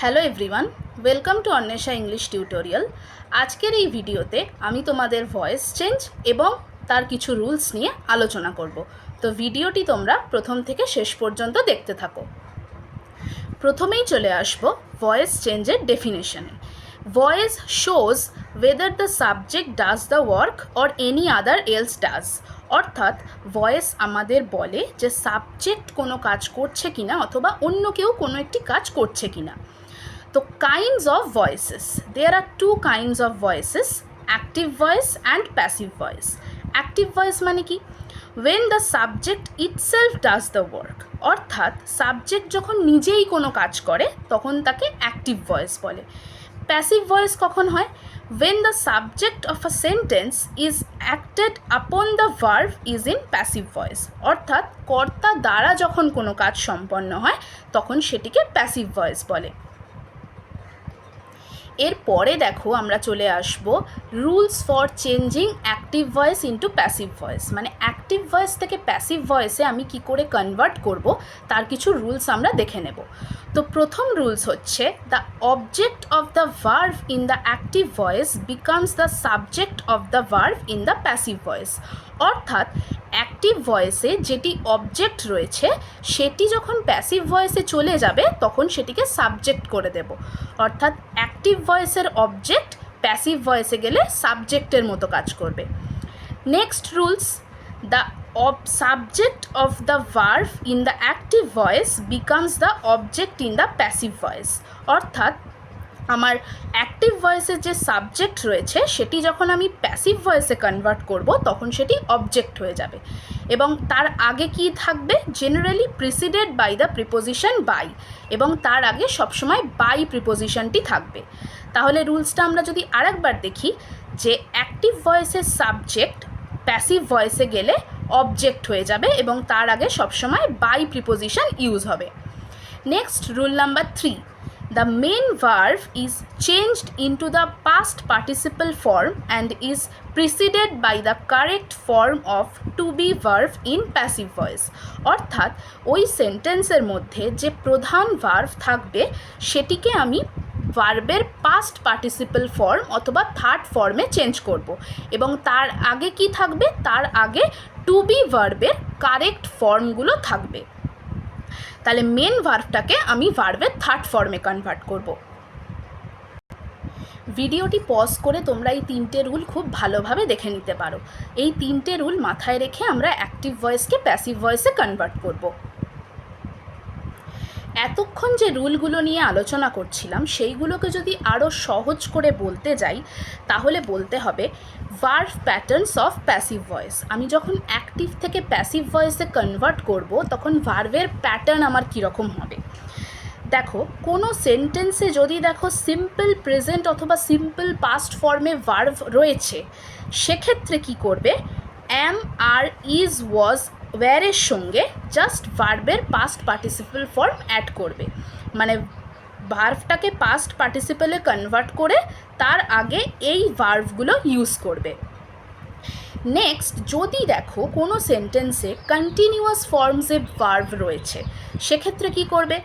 Hello everyone, welcome to Anwesha English tutorial. আজকের এই ভিডিওতে আমি তোমাদের ভয়েস চেঞ্জ এবং তার কিছু রুলস নিয়ে আলোচনা করব। তো ভিডিওটি তোমরা প্রথম থেকে শেষ পর্যন্ত দেখতে থাকো। প্রথমেই চলে আসব ভয়েস চেঞ্জের ডেফিনেশনে। Voice shows whether the subject does the work or any other else does। অর্থাৎ ভয়েস আমাদের বলে যে সাবজেক্ট কোনো কাজ করছে কিনা অথবা অন্য কেউ কোনো একটি কাজ করছে কিনা। তো kinds of voices, there are two kinds of voices, active voice and passive voice. Active voice মানে কি? when the subject itself does the work, অর্থাৎ সাবজেক্ট যখন নিজেই কোনো কাজ করে তখন তাকে অ্যাক্টিভ ভয়েস বলে। প্যাসিভ ভয়েস কখন হয়? when the subject of a sentence is acted upon the verb is in passive voice, অর্থাৎ কর্তা দ্বারা যখন কোনো কাজ সম্পন্ন হয় তখন সেটিকে প্যাসিভ ভয়েস বলে। এরপরে দেখো আমরা চলে আসব rules for changing active voice into passive voice. মানে অ্যাক্টিভ ভয়েস থেকে প্যাসিভ ভয়েসে আমি কি করে কনভার্ট করব তার কিছু রুলস আমরা দেখে নেব। তো প্রথম রুলস হচ্ছে, the object of the verb in the active voice becomes the subject of the verb in the passive voice. অর্থাৎ অ্যাক্টিভ ভয়েসে যেটি অবজেক্ট রয়েছে সেটি যখন প্যাসিভ ভয়েসে চলে যাবে তখন সেটিকে সাবজেক্ট করে দেব। অর্থাৎ অ্যাক্টিভ ভয়েসের অবজেক্ট প্যাসিভ ভয়েসে গেলে সাবজেক্টের মতো কাজ করবে। Next rules, the subject of the verb in the active voice becomes the object in the passive voice. অর্থাৎ আমার অ্যাক্টিভ ভয়েসের যে সাবজেক্ট রয়েছে সেটি যখন আমি প্যাসিভ ভয়েসে কনভার্ট করব তখন সেটি অবজেক্ট হয়ে যাবে এবং তার আগে কি থাকবে? Generally preceded by the preposition by, এবং তার আগে সবসময় বাই প্রিপোজিশনটি থাকবে। তাহলে রুলসটা আমরা যদি আরেকবার দেখি, যে অ্যাক্টিভ ভয়েসের সাবজেক্ট প্যাসিভ ভয়েসে গেলে অবজেক্ট হয়ে যাবে এবং তার আগে সবসময় বাই প্রিপোজিশন ইউজ হবে। Next rule number 3, the main verb is changed into the past participle form and is preceded by the correct form of to be verb in passive voice। অর্থাৎ ওই সেন্টেন্সের মধ্যে যে প্রধান ভার্ব থাকবে সেটিকে আমি ভার্বের পাস্ট পার্টিসিপল ফর্ম অথবা থার্ড ফর্মে চেঞ্জ করব এবং তার আগে কি থাকবে? তার আগে টু বি ভার্বের কারেক্ট ফর্মগুলো থাকবে। তাহলে মেন ভার্বটাকে আমি ভার্বের থার্ড ফর্মে কনভার্ট করব। ভিডিওটি পজ করে তোমরা এই তিনটে রুল খুব ভালোভাবে দেখে নিতে পারো। এই তিনটে রুল মাথায় রেখে আমরা অ্যাক্টিভ ভয়েসকে প্যাসিভ ভয়েসে কনভার্ট করব। এতক্ষণ যে রুলগুলো নিয়ে আলোচনা করছিলাম সেইগুলোকে যদি আরও সহজ করে বলতে যাই তাহলে বলতে হবে verb patterns of passive voice. আমি যখন অ্যাক্টিভ থেকে প্যাসিভ ভয়েসে কনভার্ট করব তখন ভার্বের প্যাটার্ন আমার কীরকম হবে। দেখো, কোনো সেন্টেন্সে যদি দেখো সিম্পল প্রেজেন্ট অথবা সিম্পল পাস্ট ফর্মে ভার্ব রয়েছে সেক্ষেত্রে কি করবে? অ্যাম, আর, ইজ, ওয়াজ, ওয়্যারের সঙ্গে জাস্ট ভার্বের পাস্ট পার্টিসিপল ফর্ম অ্যাড করবে। মানে ভার্বটাকে পাস্ট পার্টিসিপলে কনভার্ট করে তার আগে এই ভার্বগুলো ইউজ করবে। নেক্সট, যদি দেখো কোনো সেন্টেন্সে কন্টিনিউয়াস ফর্মসে ভার্ব রয়েছে সেক্ষেত্রে কি করবে?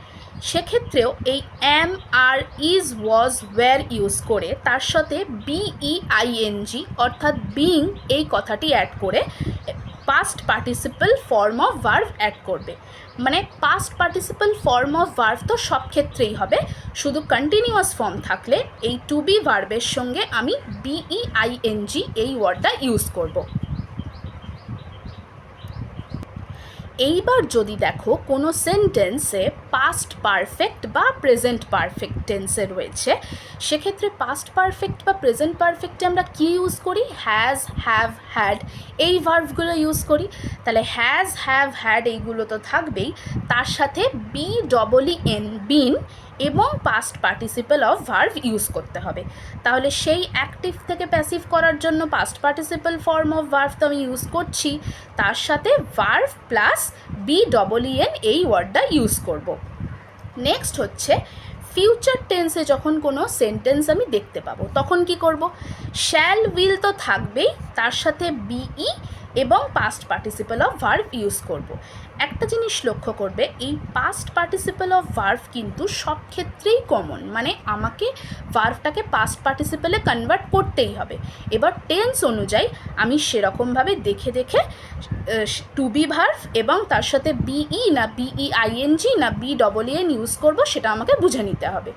সেক্ষেত্রেও এই অ্যাম, আর, ইজ, ওয়াজ, ওয়্যার ইউজ করে তার সাথে বিইআইএনজি অর্থাৎ বিইং এই কথাটি অ্যাড করে past participle form of verb add করবে। মানে past participle form of verb তো সব ক্ষেত্রেই হবে, শুধু কন্টিনিউয়াস ফর্ম থাকলে এই টু বি ভার্বের সঙ্গে আমি বিইআইএনজি এই ওয়ার্ডটা ইউজ করব। এইবার যদি দেখো কোনো সেন্টেন্সে পাস্ট পারফেক্ট বা প্রেজেন্ট পারফেক্ট টেন্সে রয়েছে সেক্ষেত্রে পাস্ট পারফেক্ট বা প্রেজেন্ট পারফেক্টে আমরা কী ইউজ করি? হ্যাজ, হ্যাভ, হ্যাড এই ভার্বগুলো ইউজ করি। তাহলে হ্যাজ, হ্যাভ, হ্যাড এইগুলো তো থাকবেই, তার সাথে BEEN বিন এবং past participle of verb use করতে হবে। তাহলে সেই অ্যাক্টিভ থেকে প্যাসিভ করার জন্য past participle form of verb তো আমি ইউজ করছি, তার সাথে ভার্ব প্লাস BEEN এই ওয়ার্ডটা ইউজ করব। নেক্সট হচ্ছে ফিউচার টেন্সে যখন কোনো সেন্টেন্স আমি দেখতে পাবো তখন কি করব? শ্যাল, উইল তো থাকবেই, তার সাথে BE এবং past participle of verb use করব। একটা জিনিস লক্ষ্য করবে, এই পাস্ট পার্টিসিপল অফ ভার্ব কিন্তু সব ক্ষেত্রেই কমন, মানে আমাকে ভার্বটাকে পাস্ট পার্টিসিপলে কনভার্ট করতেই হবে। এবার টেন্স অনুযায়ী আমি সেরকমভাবে দেখে দেখে টু বি ভার্ব এবং তার সাথে বিই না বিইআইএনজি না বিডবলইএন ইউজ করব, সেটা আমাকে বুঝে নিতে হবে।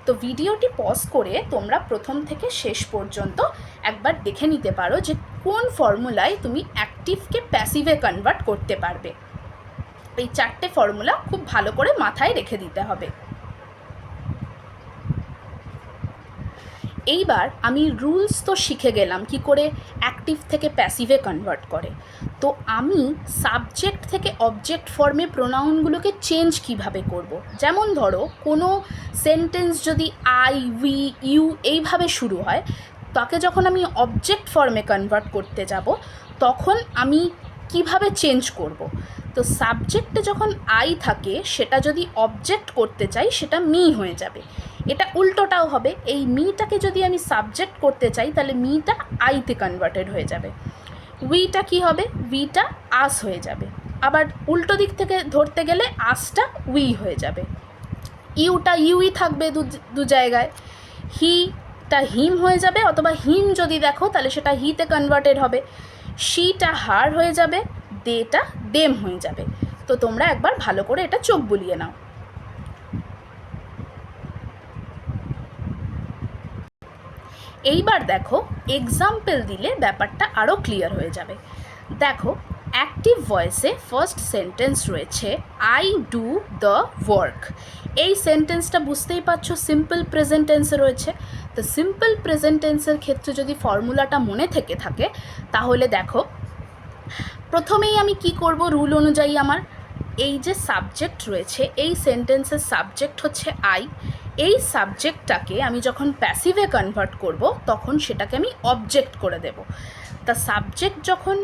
তো ভিডিওটি পজ করে তোমরা প্রথম থেকে শেষ পর্যন্ত একবার দেখে নিতে পারো যে কোন ফর্মুলায় তুমি অ্যাক্টিভকে প্যাসিভে কনভার্ট করতে পারবে। এই 4টে ফর্মুলা খুব ভালো করে মাথায় রেখে দিতে হবে। এইবার আমি রুলস তো শিখে গেলাম কি করে অ্যাক্টিভ থেকে প্যাসিভে কনভার্ট করে। তো আমি সাবজেক্ট থেকে অবজেক্ট ফর্মে প্রোনাউনগুলোকে চেঞ্জ কিভাবে করব। যেমন ধরো কোনো সেন্টেন্স যদি আই, উই, ইউ এইভাবে শুরু হয়, তাকে যখন আমি অবজেক্ট ফর্মে কনভার্ট করতে যাব তখন আমি কিভাবে চেঞ্জ করব। তো সাবজেক্টে যখন আই থাকে সেটা যদি অবজেক্ট করতে চাই সেটা মি হয়ে যাবে। এটা উল্টোটাও হবে, এই মিটাকে যদি আমি সাবজেক্ট করতে চাই তাহলে মিটা আইতে কনভার্টেড হয়ে যাবে। উইটা কি হবে, উইটা আস হয়ে যাবে। আবার উল্টো দিক থেকে ধরতে গেলে আসটা উই হয়ে যাবে। ইউটা ইউই থাকবে দু জায়গায়, হিটা হিম হয়ে যাবে, অথবা হিম যদি দেখো তাহলে সেটা হিতে কনভার্টেড হবে। শিটা হার হয়ে যাবে, দেটা দেম হয়ে যাবে। তো তোমরা একবার ভালো করে এটা চোখ বুলিয়ে নাও। এইবার দেখো এক্সাম্পল দিলে ব্যাপারটা আরও ক্লিয়ার হয়ে যাবে। দেখো অ্যাক্টিভ ভয়েসে ফার্স্ট সেন্টেন্স রয়েছে আই ডু দ্য ওয়ার্ক। এই সেন্টেন্সটা বুঝতেই পারছো সিম্পল প্রেজেন্ট টেন্সে রয়েছে। তো সিম্পল প্রেজেন্ট টেন্সের ক্ষেত্রে যদি ফর্মুলাটা মনে থেকে থাকে তাহলে দেখো প্রথমেই আমি কি করব, রুল অনুযায়ী আমার এই যে সাবজেক্ট রয়েছে এই সেন্টেন্সের সাবজেক্ট হচ্ছে আই। এই সাবজেক্টটাকে আমি যখন প্যাসিভে কনভার্ট করব তখন সেটাকে আমি অবজেক্ট করে দেব। তা সাবজেক্ট যখন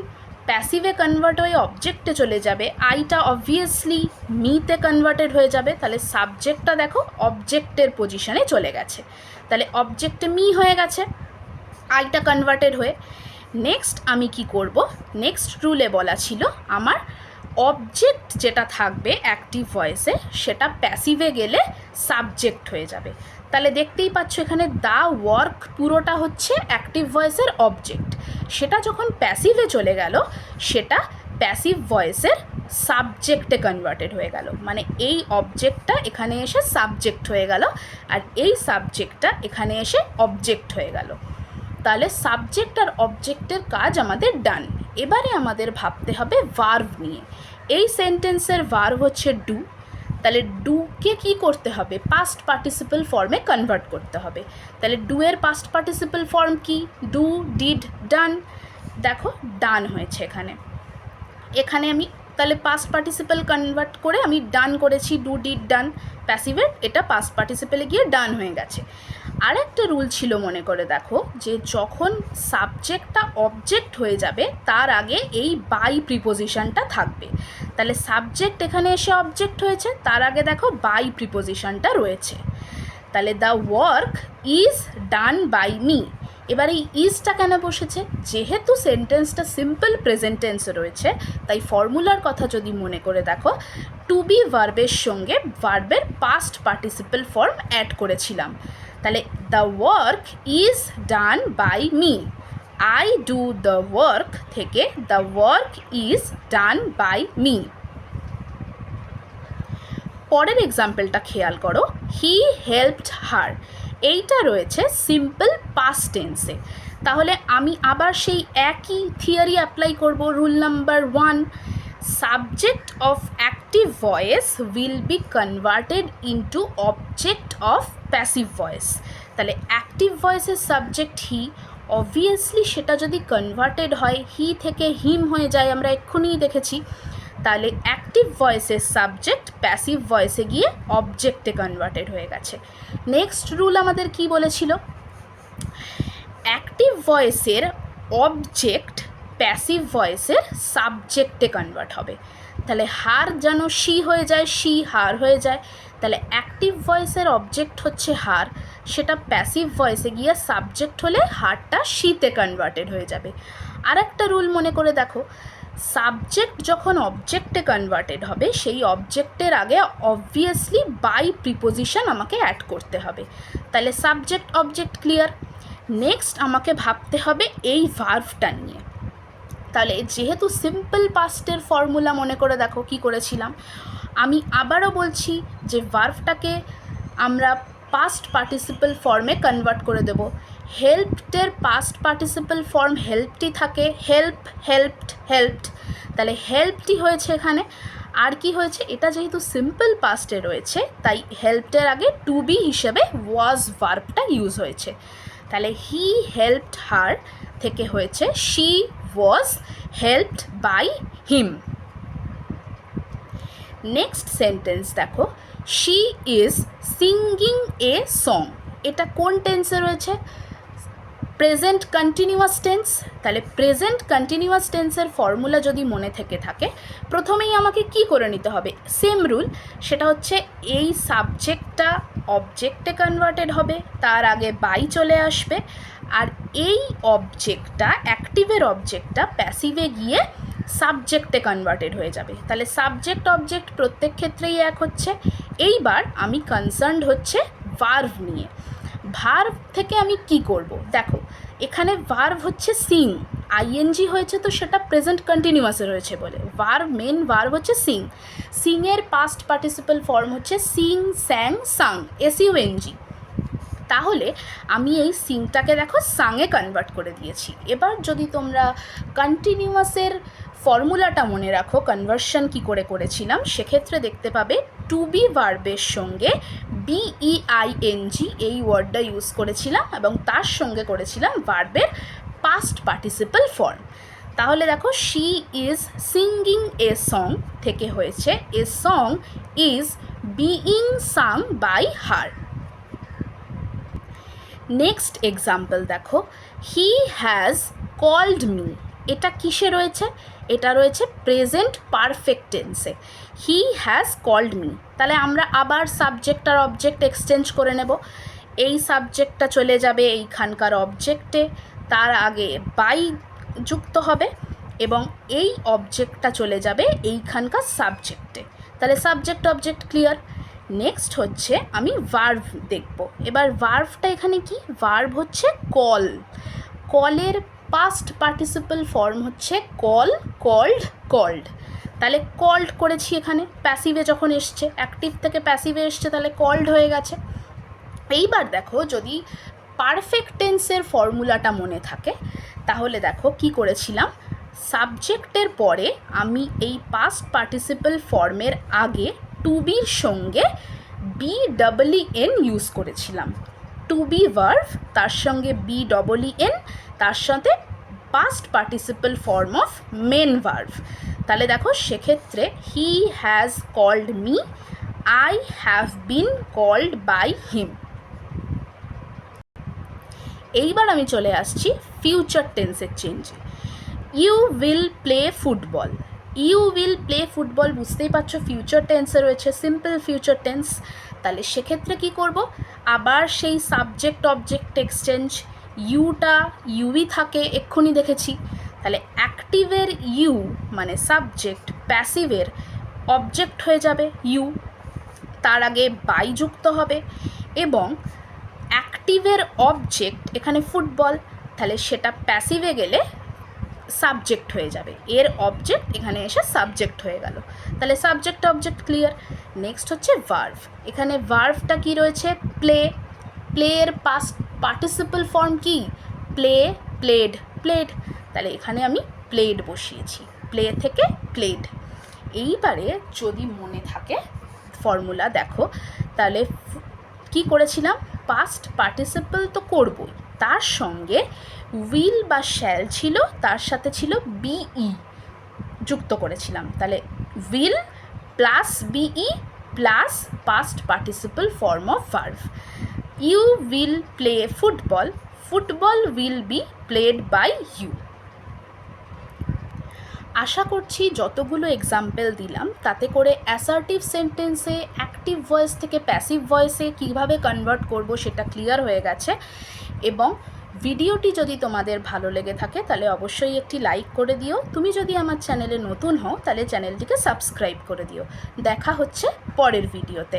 প্যাসিভে কনভার্ট হয়ে অবজেক্টে চলে যাবে, আইটা অবভিয়াসলি মিতে কনভার্টেড হয়ে যাবে, তাহলে সাবজেক্টটা দেখো অবজেক্টের পজিশনে চলে গেছে, তাহলে অবজেক্টে মি হয়ে গেছে আইটা কনভার্টেড হয়ে। নেক্সট আমি কি করব, নেক্সট রুলে বলা ছিল আমার অবজেক্ট যেটা থাকবে অ্যাক্টিভ ভয়েসে সেটা প্যাসিভে গেলে সাবজেক্ট হয়ে যাবে। তাহলে দেখতেই পাচ্ছ এখানে দ্য ওয়ার্ক পুরোটা হচ্ছে অ্যাক্টিভ ভয়েসের অবজেক্ট, সেটা যখন প্যাসিভে চলে গেল সেটা প্যাসিভ ভয়েসের সাবজেক্টে কনভার্টেড হয়ে গেল, মানে এই অবজেক্টটা এখানে এসে সাবজেক্ট হয়ে গেল আর এই সাবজেক্টটা এখানে এসে অবজেক্ট হয়ে গেল। তাহলে সাবজেক্ট আর অবজেক্টের কাজ আমাদের ডান। এবারে আমাদের ভাবতে হবে ভার্ব নিয়ে। এই সেন্টেন্সের ভার্ব হচ্ছে ডু, তাহলে ডুকে কি করতে হবে, পাস্ট পার্টিসিপল ফর্মে কনভার্ট করতে হবে। তাহলে ডু এর পাস্ট পার্টিসিপল ফর্ম কি, ডু, ডিড, ডান। দেখো ডান হয়েছে এখানে, এখানে আমি তাহলে পাস্ট পার্টিসিপল কনভার্ট করে আমি ডান করেছি, ডু, ডিড, ডান। প্যাসিভের এটা পাস্ট পার্টিসিপলে গিয়ে ডান হয়ে গেছে। আর একটা রুল ছিল মনে করে দেখো, যে যখন সাবজেক্টটা অবজেক্ট হয়ে যাবে তার আগে এই বাই প্রিপোজিশনটা থাকবে। তাহলে সাবজেক্ট এখানে এসে অবজেক্ট হয়েছে, তার আগে দেখো বাই প্রিপোজিশনটা রয়েছে। তাহলে the work is done by me. এবার এই ইজটা কেন বসেছে, যেহেতু সেন্টেন্সটা সিম্পল প্রেজেন্ট টেন্সে রয়েছে তাই ফর্মুলার কথা যদি মনে করে দেখো, টু বি ভার্বের সঙ্গে ভার্বের পাস্ট পার্টিসিপল ফর্ম অ্যাড করেছিলাম। তাহলে the work is done by me, I do the work থেকে the work is done by me. পরের এক্সাম্পলটা খেয়াল করো, হি হেল্পড হার। এইটা রয়েছে সিম্পল পাস্ট টেন্সে। তাহলে আমি আবার সেই একই থিওরি অ্যাপ্লাই করব। Rule number 1, subject of active voice will be converted into object of passive voice. তাহলে অ্যাক্টিভ ভয়েসের সাবজেক্ট হি, অবভিয়াসলি সেটা যদি কনভার্টেড হয় হি থেকে হিম হয়ে যায়, আমরা এক্ষুনিই দেখেছি। তাহলে অ্যাক্টিভ ভয়েসের সাবজেক্ট প্যাসিভ ভয়েসে গিয়ে অবজেক্টে কনভার্টেড হয়ে গেছে। নেক্সট রুল আমাদের কি বলেছিল, অ্যাক্টিভ ভয়েসের অবজেক্ট প্যাসিভ ভয়েসের সাবজেক্টে কনভার্ট হবে। তাহলে হার যেন শি হয়ে যায়, শি হার হয়ে যায়। তাহলে অ্যাক্টিভ ভয়েসের অবজেক্ট হচ্ছে হার, সেটা প্যাসিভ ভয়েসে গিয়ে সাবজেক্ট হলে হারটা শিতে কনভার্টেড হয়ে যাবে। আর একটা রুল মনে করে দেখো, সাবজেক্ট যখন অবজেক্টে কনভার্টেড হবে সেই অবজেক্টের আগে অবভিয়াসলি বাই প্রিপোজিশন আমাকে অ্যাড করতে হবে। তাহলে সাবজেক্ট অবজেক্ট ক্লিয়ার। নেক্সট আমাকে ভাবতে হবে এই ভার্ভটা নিয়ে। তাহলে যেহেতু সিম্পল পাস্টের ফর্মুলা মনে করে দেখো কি করেছিলাম, আমি আবারও বলছি যে ভার্ভটাকে আমরা পাস্ট পার্টিসিপল ফর্মে কনভার্ট করে দেব। হেল্পডের পাস্ট পার্টিসিপল ফর্ম হেল্পটি থাকে, হেল্প, হেল্পড, হেল্পড। তাহলে হেল্পটি হয়েছে এখানে। আর কি হয়েছে, এটা যেহেতু সিম্পল পাস্টে রয়েছে তাই হেল্পডের আগে টু বি হিসেবে ওয়াজ ভার্বটা ইউজ হয়েছে। তাহলে হি হেল্পড হার থেকে হয়েছে she was helped by him. Next sentence দেখো, she is singing a song. এটা কোন টেন্সে রয়েছে, প্রেজেন্ট কন্টিনিউয়াস টেন্স। তাহলে প্রেজেন্ট কন্টিনিউয়াস টেন্সের ফর্মুলা যদি মনে থেকে থাকে, প্রথমেই আমাকে কি করে নিতে হবে, সেম রুল, সেটা হচ্ছে এই সাবজেক্টটা অবজেক্টে কনভার্টেড হবে, তার আগে বাই চলে আসবে, আর এই অবজেক্টটা অ্যাক্টিভের অবজেক্টটা প্যাসিভে গিয়ে সাবজেক্টে কনভার্টেড হয়ে যাবে। তাহলে সাবজেক্ট অবজেক্ট প্রত্যেক ক্ষেত্রেই এক হচ্ছে। এইবার আমি কনসার্নড হচ্ছে ভার্ভ নিয়ে। ভার্ভ থেকে আমি কি করব, দেখো এখানে ভার্ভ হচ্ছে সিং, আইএনজি হয়েছে তো সেটা প্রেজেন্ট কন্টিনিউয়াসে রয়েছে বলে। ভার্ভ, মেন ভার্ভ হচ্ছে সিং। সিংয়ের পাস্ট পার্টিসিপাল ফর্ম হচ্ছে সিং, স্যাং, সাং, এসইউএনজি। তাহলে আমি এই সিংটাকে দেখো সাংয়ে কনভার্ট করে দিয়েছি। এবার যদি তোমরা কন্টিনিউয়াসের ফর্মুলাটা মনে রাখো, কনভার্সন কি করে করেছিলাম, সেক্ষেত্রে দেখতে পাবে টু বি ভার্বের সঙ্গে বিইআইএনজি এই ওয়ার্ডটা ইউজ করেছিলাম এবং তার সঙ্গে করেছিলাম ভার্বের পাস্ট পার্টিসিপাল ফর্ম। তাহলে দেখো she is singing a song থেকে হয়েছে a song is being sung by her. Next example দেখো, হি হ্যাজ কল্ড মি। এটা কিসে রয়েছে, এটা রয়েছে প্রেজেন্ট পারফেক্ট টেন্সে। He has called me. তাহলে আমরা আবার সাবজেক্ট আর অবজেক্ট এক্সচেঞ্জ করে নেব। এই সাবজেক্টটা চলে যাবে এইখানকার অবজেক্টে, তার আগে বাই যুক্ত হবে, এবং এই অবজেক্টটা চলে যাবে এইখানকার সাবজেক্টে। তাহলে সাবজেক্ট অবজেক্ট ক্লিয়ার। নেক্সট হচ্ছে আমি ভার্ভ দেখব। এবার ভার্ভটা এখানে কি, ভার্ভ হচ্ছে কল। কলের পাস্ট পার্টিসিপাল ফর্ম হচ্ছে কল, কল্ড, কল্ড। তাহলে কল্ড করেছি এখানে, প্যাসিভে যখন এসছে, অ্যাক্টিভ থেকে প্যাসিভে এসছে, তাহলে কল্ড হয়ে গেছে। এইবার দেখো যদি পারফেক্ট টেন্সের ফর্মুলাটা মনে থাকে, তাহলে দেখো কি করেছিলাম, সাবজেক্টের পরে আমি এই পাস্ট পার্টিসিপাল ফর্মের আগে টু বির সঙ্গে BEEN ইউজ করেছিলাম। টু বি ভার্ভ, তার সঙ্গে BEEN, তার সাথে past participle form of main verb. তাহলে দেখো সেক্ষেত্রে he has called me, I have been called by him. এইবার আমি চলে আসছি ফিউচার টেন্সের চেঞ্জে। You will play football. You will play football, বুঝতেই পারছো ফিউচার টেন্সে রয়েছে, সিম্পল ফিউচার টেন্স। তাহলে সেক্ষেত্রে কি করব, আবার সেই সাবজেক্ট অবজেক্ট এক্সচেঞ্জ। ইউটা ইউই থাকে, এক্ষুনি দেখেছি। তাহলে অ্যাক্টিভের ইউ মানে সাবজেক্ট, প্যাসিভের অবজেক্ট হয়ে যাবে ইউ, তার আগে বাই যুক্ত হবে, এবং অ্যাক্টিভের অবজেক্ট এখানে ফুটবল, তাহলে সেটা প্যাসিভে গেলে সাবজেক্ট হয়ে যাবে, এর অবজেক্ট এখানে এসে সাবজেক্ট হয়ে গেল। তাহলে সাবজেক্ট অবজেক্ট ক্লিয়ার। নেক্সট হচ্ছে ভার্ভ। এখানে ভার্ভটা কি রয়েছে, প্লে। প্লের পাস্ট পার্টিসিপাল ফর্ম কি, প্লে, প্লেড, প্লেড। তাহলে এখানে আমি প্লেড বসিয়েছি, প্লে থেকে প্লেড। এইবারে যদি মনে থাকে ফর্মুলা দেখো, তাহলে কি করেছিলাম, পাস্ট পার্টিসিপাল তো করবই, তার সঙ্গে উইল বা শ্যাল ছিল, তার সাথে ছিল বিই যুক্ত করেছিলাম। তাহলে will plus be plus past participle form of verb. You will play football, football will be played by you. আশা করছি যতগুলো এক্সাম্পল দিলাম তাতে করে অ্যাসার্টিভ সেন্টেন্সে অ্যাক্টিভ ভয়েস থেকে প্যাসিভ ভয়েসে কীভাবে কনভার্ট করব সেটা ক্লিয়ার হয়ে গেছে। এবং ভিডিওটি যদি তোমাদের ভালো লেগে থাকে তাহলে অবশ্যই একটি লাইক করে দিও। তুমি যদি আমার চ্যানেলে নতুন হও তাহলে চ্যানেলটিকে সাবস্ক্রাইব করে দিও। দেখা হচ্ছে পরের ভিডিওতে।